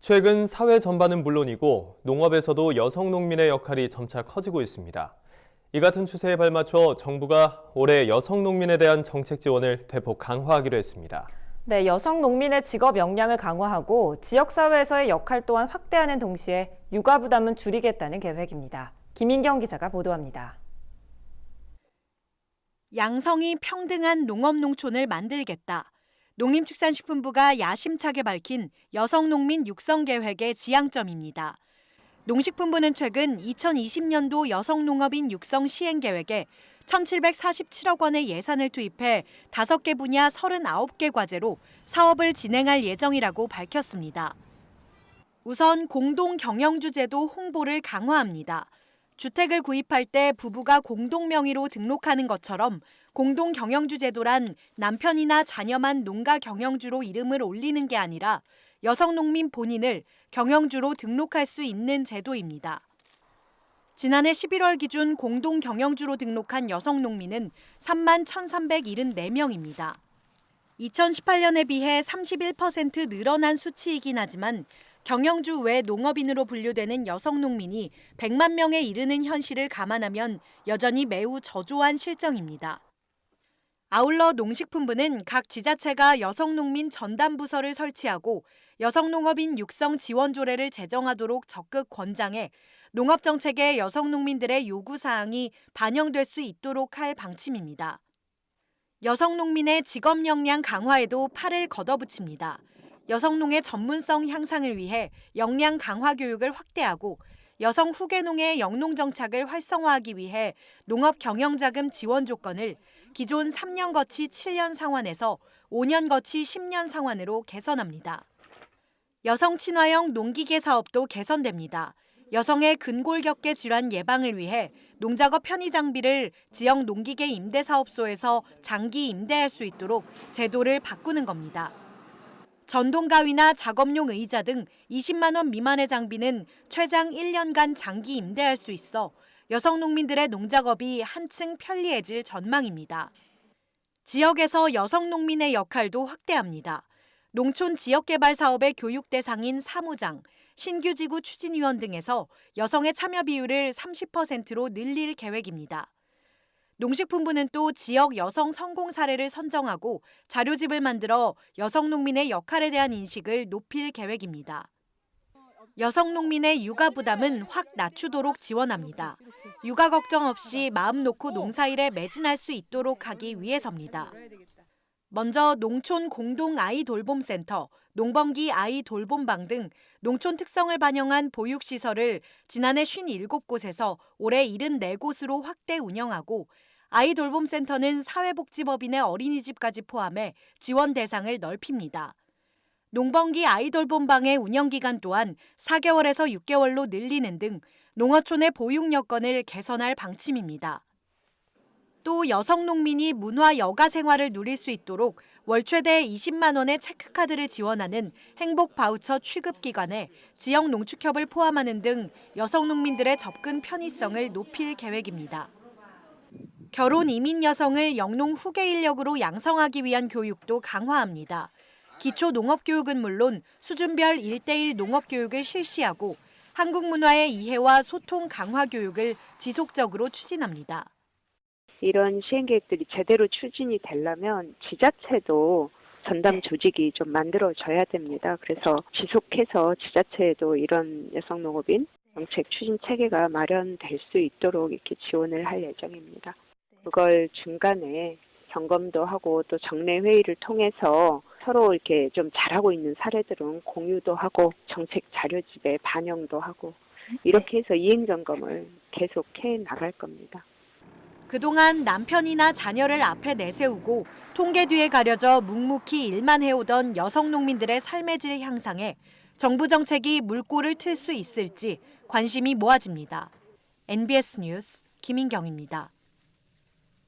최근 사회 전반은 물론이고 농업에서도 여성 농민의 역할이 점차 커지고 있습니다. 이 같은 추세에 발맞춰 정부가 올해 여성 농민에 대한 정책 지원을 대폭 강화하기로 했습니다. 네, 여성 농민의 직업 역량을 강화하고 지역사회에서의 역할 또한 확대하는 동시에 육아 부담은 줄이겠다는 계획입니다. 김인경 기자가 보도합니다. 양성이 평등한 농업농촌을 만들겠다. 농림축산식품부가 야심차게 밝힌 여성농민 육성계획의 지향점입니다. 농식품부는 최근 2020년도 여성농업인 육성 시행계획에 1,747억 원의 예산을 투입해 5개 분야 39개 과제로 사업을 진행할 예정이라고 밝혔습니다. 우선 공동경영주제도 홍보를 강화합니다. 주택을 구입할 때 부부가 공동 명의로 등록하는 것처럼 공동경영주제도란 남편이나 자녀만 농가 경영주로 이름을 올리는 게 아니라 여성 농민 본인을 경영주로 등록할 수 있는 제도입니다. 지난해 11월 기준 공동경영주로 등록한 여성 농민은 3만 1,374명입니다. 2018년에 비해 31% 늘어난 수치이긴 하지만 경영주 외 농업인으로 분류되는 여성 농민이 100만 명에 이르는 현실을 감안하면 여전히 매우 저조한 실정입니다. 아울러 농식품부는 각 지자체가 여성농민 전담부서를 설치하고 여성농업인 육성 지원 조례를 제정하도록 적극 권장해 농업정책에 여성농민들의 요구사항이 반영될 수 있도록 할 방침입니다. 여성농민의 직업 역량 강화에도 팔을 걷어붙입니다. 여성농의 전문성 향상을 위해 역량 강화 교육을 확대하고 여성 후계농의 영농정착을 활성화하기 위해 농업경영자금 지원 조건을 기존 3년 거치 7년 상환에서 5년 거치 10년 상환으로 개선합니다. 여성 친화형 농기계 사업도 개선됩니다. 여성의 근골격계 질환 예방을 위해 농작업 편의 장비를 지역 농기계 임대사업소에서 장기 임대할 수 있도록 제도를 바꾸는 겁니다. 전동가위나 작업용 의자 등 20만 원 미만의 장비는 최장 1년간 장기 임대할 수 있어 여성 농민들의 농작업이 한층 편리해질 전망입니다. 지역에서 여성 농민의 역할도 확대합니다. 농촌 지역개발 사업의 교육 대상인 사무장, 신규지구 추진위원 등에서 여성의 참여 비율을 30%로 늘릴 계획입니다. 농식품부는 또 지역 여성 성공 사례를 선정하고 자료집을 만들어 여성 농민의 역할에 대한 인식을 높일 계획입니다. 여성 농민의 육아 부담은 확 낮추도록 지원합니다. 육아 걱정 없이 마음 놓고 농사일에 매진할 수 있도록 하기 위해서입니다. 먼저 농촌 공동 아이 돌봄센터, 농번기 아이 돌봄방 등 농촌 특성을 반영한 보육시설을 지난해 57곳에서 올해 74곳으로 확대 운영하고 아이 돌봄센터는 사회복지법인의 어린이집까지 포함해 지원 대상을 넓힙니다. 농번기 아이 돌봄방의 운영기간 또한 4개월에서 6개월로 늘리는 등 농어촌의 보육 여건을 개선할 방침입니다. 또 여성 농민이 문화 여가 생활을 누릴 수 있도록 월 최대 20만 원의 체크카드를 지원하는 행복 바우처 취급 기관에 지역 농축협을 포함하는 등 여성 농민들의 접근 편의성을 높일 계획입니다. 결혼 이민 여성을 영농 후계 인력으로 양성하기 위한 교육도 강화합니다. 기초 농업 교육은 물론 수준별 1:1 농업 교육을 실시하고 한국 문화의 이해와 소통 강화 교육을 지속적으로 추진합니다. 이런 시행 계획들이 제대로 추진이 되려면 지자체도 전담 조직이 좀 만들어져야 됩니다. 그래서 지속해서 지자체에도 이런 여성농업인 정책 추진 체계가 마련될 수 있도록 이렇게 지원을 할 예정입니다. 그걸 중간에 점검도 하고 또 정례 회의를 통해서 서로 이렇게 좀 잘하고 있는 사례들은 공유도 하고 정책 자료집에 반영도 하고 이렇게 해서 이행 점검을 계속해 나갈 겁니다. 그동안 남편이나 자녀를 앞에 내세우고 통계 뒤에 가려져 묵묵히 일만 해오던 여성 농민들의 삶의 질 향상에 정부 정책이 물꼬를 틀 수 있을지 관심이 모아집니다. NBS 뉴스 김인경입니다.